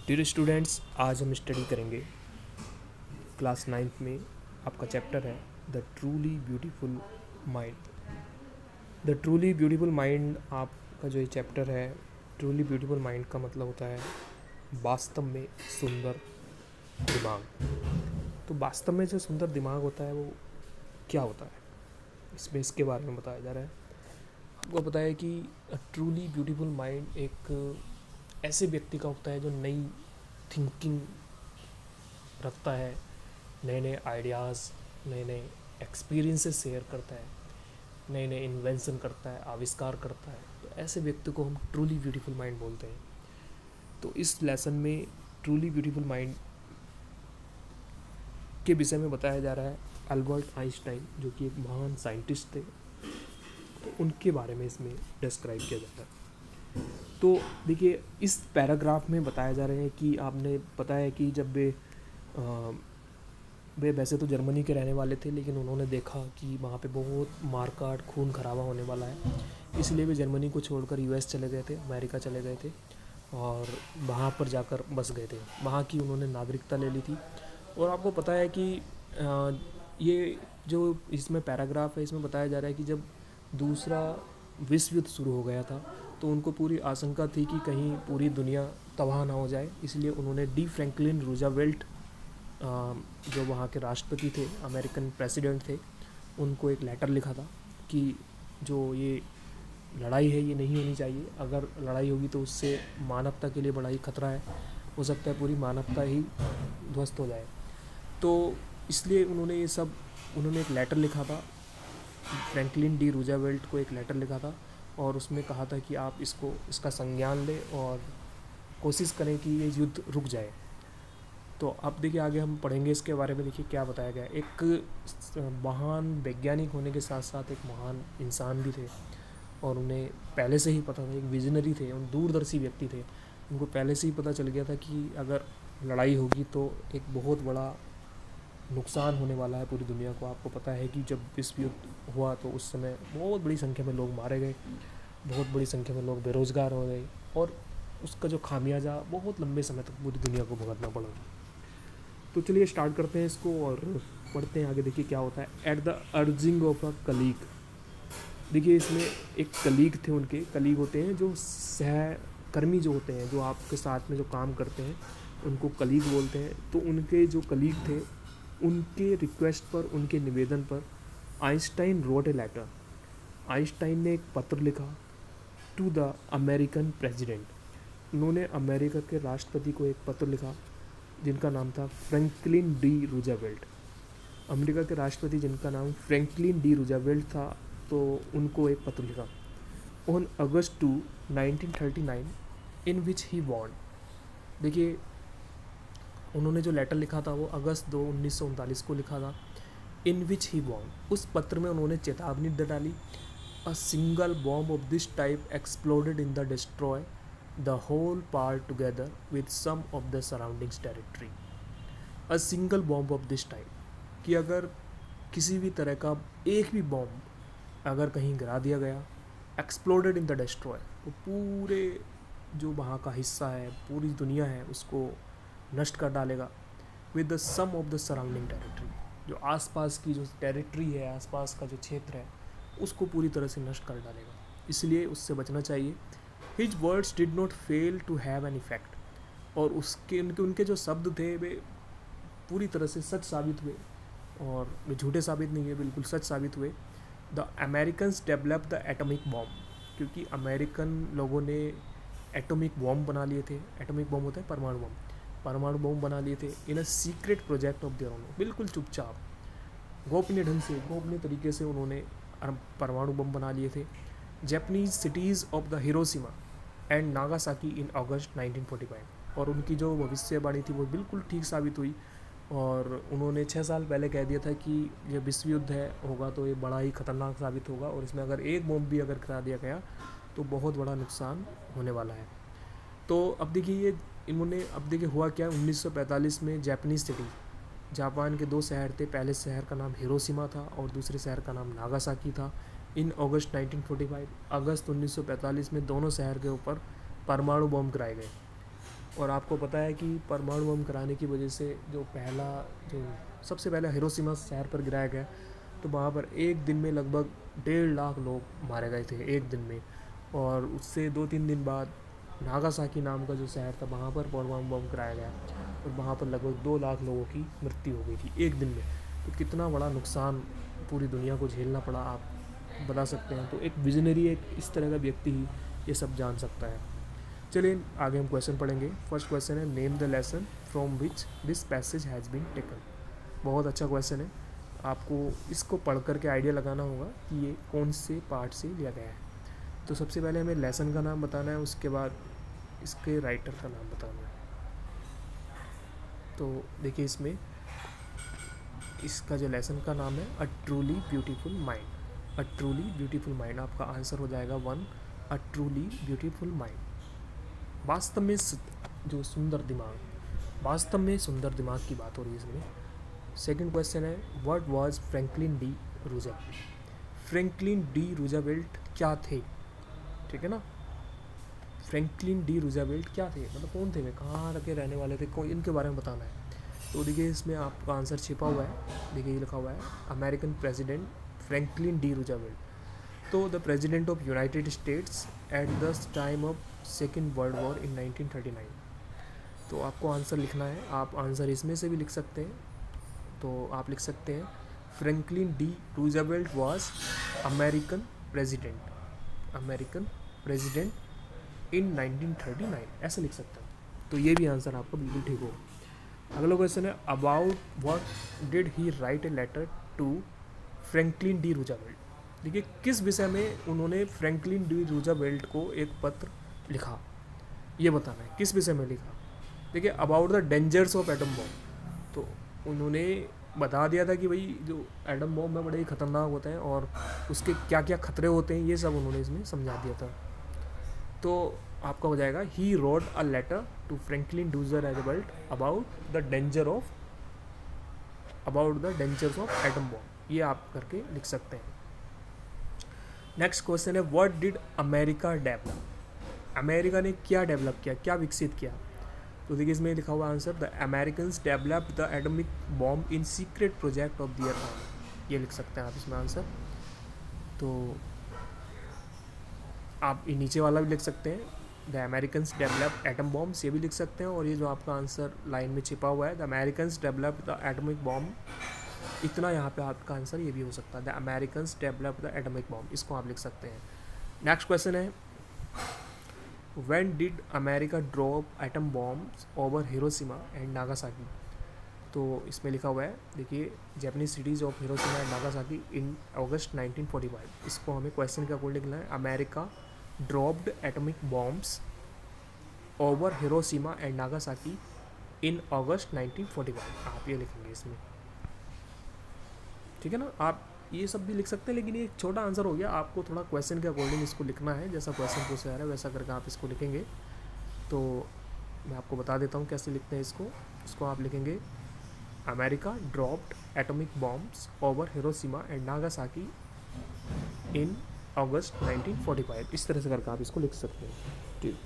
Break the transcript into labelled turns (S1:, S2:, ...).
S1: Dear students, आज हम study करेंगे क्लास 9th में आपका चैप्टर है the truly beautiful mind. The truly beautiful mind आपका जो ये चैप्टर है, ट्रूली ब्यूटीफुल माइंड का मतलब होता है वास्तव में सुंदर दिमाग। तो वास्तव में जो सुंदर दिमाग होता है वो क्या होता है, इसमें इसके बारे में बताया जा रहा है। आपको पता है कि ट्रूली ब्यूटीफुल माइंड एक ऐसे व्यक्ति का होता है जो नई थिंकिंग रखता है, नए नए आइडियाज़, नए नए एक्सपीरियंसेस शेयर करता है, नए नए इन्वेंशन करता है, आविष्कार करता है। तो ऐसे व्यक्ति को हम ट्रूली ब्यूटीफुल माइंड बोलते हैं। तो इस लेसन में ट्रूली ब्यूटीफुल माइंड के विषय में बताया जा रहा है अल्बर्ट आइंस्टाइन, जो कि एक महान साइंटिस्ट थे। तो उनके बारे में इसमें डिस्क्राइब किया जाता है। तो देखिए, इस पैराग्राफ में बताया जा रहा है कि आपने पता है कि जब वे वैसे तो जर्मनी के रहने वाले थे, लेकिन उन्होंने देखा कि वहाँ पे बहुत मारकाट खून खराबा होने वाला है, इसलिए वे जर्मनी को छोड़कर यूएस चले गए थे, अमेरिका चले गए थे और वहाँ पर जाकर बस गए थे। वहाँ की उन्होंने नागरिकता ले ली थी। और आपको पता है कि ये जो इसमें पैराग्राफ है, इसमें बताया जा रहा है कि जब दूसरा विश्व युद्ध शुरू हो गया था तो उनको पूरी आशंका थी कि कहीं पूरी दुनिया तबाह ना हो जाए, इसलिए उन्होंने डी फ्रैंकलिन रूजावेल्ट, जो वहाँ के राष्ट्रपति थे, अमेरिकन प्रेसिडेंट थे, उनको एक लेटर लिखा था कि जो ये लड़ाई है ये नहीं होनी चाहिए। अगर लड़ाई होगी तो उससे मानवता के लिए बड़ा ही खतरा है, हो सकता है पूरी मानवता ही ध्वस्त हो जाए। तो इसलिए उन्होंने एक लेटर लिखा था, फ्रैंकलिन डी रूजावेल्ट को एक लेटर लिखा था और उसमें कहा था कि आप इसका संज्ञान लें और कोशिश करें कि ये युद्ध रुक जाए। तो अब देखिए, आगे हम पढ़ेंगे इसके बारे में। देखिए क्या बताया गया। एक महान वैज्ञानिक होने के साथ साथ एक महान इंसान भी थे और उन्हें पहले से ही पता था, एक विजनरी थे, उन दूरदर्शी व्यक्ति थे। उनको पहले से ही पता चल गया था कि अगर लड़ाई होगी तो एक बहुत बड़ा नुकसान होने वाला है पूरी दुनिया को। आपको पता है कि जब विश्व युद्ध हुआ तो उस समय बहुत बड़ी संख्या में लोग मारे गए, बहुत बड़ी संख्या में लोग बेरोज़गार हो गए और उसका जो खामियाजा बहुत लंबे समय तक पूरी दुनिया को भुगतना पड़ा। तो चलिए स्टार्ट करते हैं इसको और पढ़ते हैं आगे। देखिए क्या होता है। At the urging of a colleague. देखिए इसमें एक कलीग थे, उनके कलीग होते हैं जो सहकर्मी जो होते हैं, जो आपके साथ में जो काम करते हैं, उनको कलीग बोलते हैं। तो उनके जो कलीग थे, उनके रिक्वेस्ट पर, उनके निवेदन पर Einstein wrote a letter. Einstein ने एक पत्र लिखा टू द अमेरिकन प्रेसिडेंट। उन्होंने अमेरिका के राष्ट्रपति को एक पत्र लिखा जिनका नाम था फ्रैंकलिन डी रूजावेल्ट। अमेरिका के राष्ट्रपति जिनका नाम फ्रैंकलिन डी रूजावेल्ट था, तो उनको एक पत्र लिखा on August 2, 1939 in which he Warne. देखिए उन्होंने जो लेटर लिखा था वो अगस्त 2, 1939 को लिखा था। इन विच ही वॉर्न, उस पत्र में उन्होंने चेतावनी दे डाली। A single bomb of this type exploded in the destroy the whole part together with some of the surroundings territory. A single bomb of this type, कि अगर किसी भी तरह का एक भी बॉम्ब अगर कहीं गिरा दिया गया, एक्सप्लोडेड इन द डिस्ट्रॉय, तो पूरे जो वहाँ का हिस्सा है, पूरी दुनिया है, उसको नष्ट कर डालेगा। With the some of the surrounding territory, जो आसपास की जो टेरिटरी है, आसपास का जो क्षेत्र है, उसको पूरी तरह से नष्ट कर डालेगा। इसलिए उससे बचना चाहिए। His words did not fail to have an effect. और उनके जो शब्द थे वे पूरी तरह से सच साबित हुए, और वे झूठे साबित नहीं हुए, बिल्कुल सच साबित हुए। The Americans develop the atomic bomb, क्योंकि अमेरिकन लोगों ने एटॉमिक बॉम्ब बना लिए थे। एटॉमिक बॉम्ब होता है परमाणु बॉम्ब, परमाणु बम बना लिए थे। In a secret project of their own, बिल्कुल चुपचाप, गोपनीय ढंग से, गोपनीय तरीके से उन्होंने परमाणु बम बना लिए थे। Japanese cities of the Hiroshima and Nagasaki in August 1945। और उनकी जो भविष्यवाणी थी वो बिल्कुल ठीक साबित हुई। और उन्होंने 6 साल पहले कह दिया था कि ये विश्व युद्ध होगा तो ये बड़ा ही खतरनाक साबित होगा, और इसमें अगर एक बम भी अगर गिरा दिया गया तो बहुत बड़ा नुकसान होने वाला है। तो अब देखिए अब देखिए हुआ क्या। 1945 में जापानीज सिटी, जापान के 2 शहर थे। पहले शहर का नाम हिरोशिमा था और दूसरे शहर का नाम नागासाकी था। इन अगस्त 1945, अगस्त 1945 में दोनों शहर के ऊपर परमाणु बम गिराए गए। और आपको पता है कि परमाणु बम कराने की वजह से जो सबसे पहले हिरोशिमा शहर पर गिराया गया, तो वहाँ पर एक दिन में लगभग 1.5 लाख लोग मारे गए थे एक दिन में। और उससे 2-3 दिन बाद नागासाकी नाम का जो शहर था वहाँ पर परमाणु बम कराया गया, और वहाँ पर लगभग 2 लाख लोगों की मृत्यु हो गई थी एक दिन में। तो कितना बड़ा नुकसान पूरी दुनिया को झेलना पड़ा, आप बता सकते हैं। तो एक विजनरी, एक इस तरह का व्यक्ति ही ये सब जान सकता है। चलिए आगे हम क्वेश्चन पढ़ेंगे। फर्स्ट क्वेश्चन है, name the lesson from which this passage has been taken. बहुत अच्छा क्वेश्चन है, आपको इसको पढ़ करके आइडिया लगाना होगा कि ये कौन से पार्ट से लिया गया है। तो सबसे पहले हमें लेसन का नाम बताना है, उसके बाद इसके राइटर का नाम बताना है। तो देखिए इसमें इसका जो लेसन का नाम है, a truly beautiful mind. A truly beautiful mind आपका आंसर हो जाएगा 1, अ ट्रूली ब्यूटीफुल माइंड। वास्तव में जो सुंदर दिमाग, वास्तव में सुंदर दिमाग की बात हो रही है इसमें। सेकंड क्वेश्चन है, what was Franklin D Roosevelt. Franklin D Roosevelt क्या थे, ठीक है ना। फ्रैंकलिन डी रूजवेल्ट क्या थे, मतलब कौन थे वे, कहाँ रखे रहने वाले थे, कौन, इनके बारे में बताना है। तो देखिए इसमें आपका आंसर छिपा हुआ है, देखिए ये लिखा हुआ है, American president Franklin D Roosevelt. तो the president of United States at the time of second world war in 1939। तो आपको आंसर लिखना है, आप आंसर इसमें से भी लिख सकते हैं। तो आप लिख सकते हैं, Franklin D Roosevelt was American president in 1939, ऐसे लिख सकते हैं। तो ये भी आंसर आपका बिल्कुल ठीक होगा। अगला क्वेश्चन है, about what did he write a letter to Franklin D Roosevelt. देखिए किस विषय में उन्होंने फ्रैंकलिन डी रूजवेल्ट को एक पत्र लिखा, ये बताना है किस विषय में लिखा। देखिए about the dangers of atom bomb. तो उन्होंने बता दिया था कि भाई जो एटम बॉम्ब है बड़े ही ख़तरनाक होते हैं और उसके क्या क्या खतरे होते हैं, ये सब उन्होंने इसमें समझा दिया था। तो आपका हो जाएगा, he wrote a letter to Franklin D Roosevelt about the dangers of atom bomb, ये आप करके लिख सकते हैं। नेक्स्ट क्वेश्चन है, what did America develop. America ने क्या डेवलप किया, क्या विकसित किया। तो देखिए इसमें लिखा हुआ answer, the Americans developed the atomic bomb in secret project of their army, ये लिख सकते हैं आप इसमें आंसर। तो आप ये नीचे वाला भी लिख सकते हैं, the Americans develop atom bomb, ये भी लिख सकते हैं। और ये जो आपका आंसर लाइन में छिपा हुआ है, the Americans develop the atomic bomb, इतना यहाँ पे आपका आंसर ये भी हो सकता है, the Americans develop the atomic bomb, इसको आप लिख सकते हैं। नेक्स्ट क्वेश्चन है, when did America drop atom bombs over Hiroshima and Nagasaki. तो इसमें लिखा हुआ है, देखिए Japanese cities of Hiroshima and Nagasaki in August 1945। इसको हमें क्वेश्चन के अकॉर्डिंग लिखना है, America dropped atomic bombs over Hiroshima and Nagasaki in August 1945, आप ये लिखेंगे इसमें, ठीक है ना। आप ये सब भी लिख सकते हैं, लेकिन ये एक छोटा आंसर हो गया, आपको थोड़ा क्वेश्चन के अकॉर्डिंग इसको लिखना है, जैसा क्वेश्चन पूछा जा रहा है वैसा करके आप इसको लिखेंगे। तो मैं आपको बता देता हूँ कैसे लिखते हैं इसको आप लिखेंगे, America dropped atomic bombs over Hiroshima and Nagasaki in August 1945, इस तरह से करके आप इसको लिख सकते हैं, ठीक।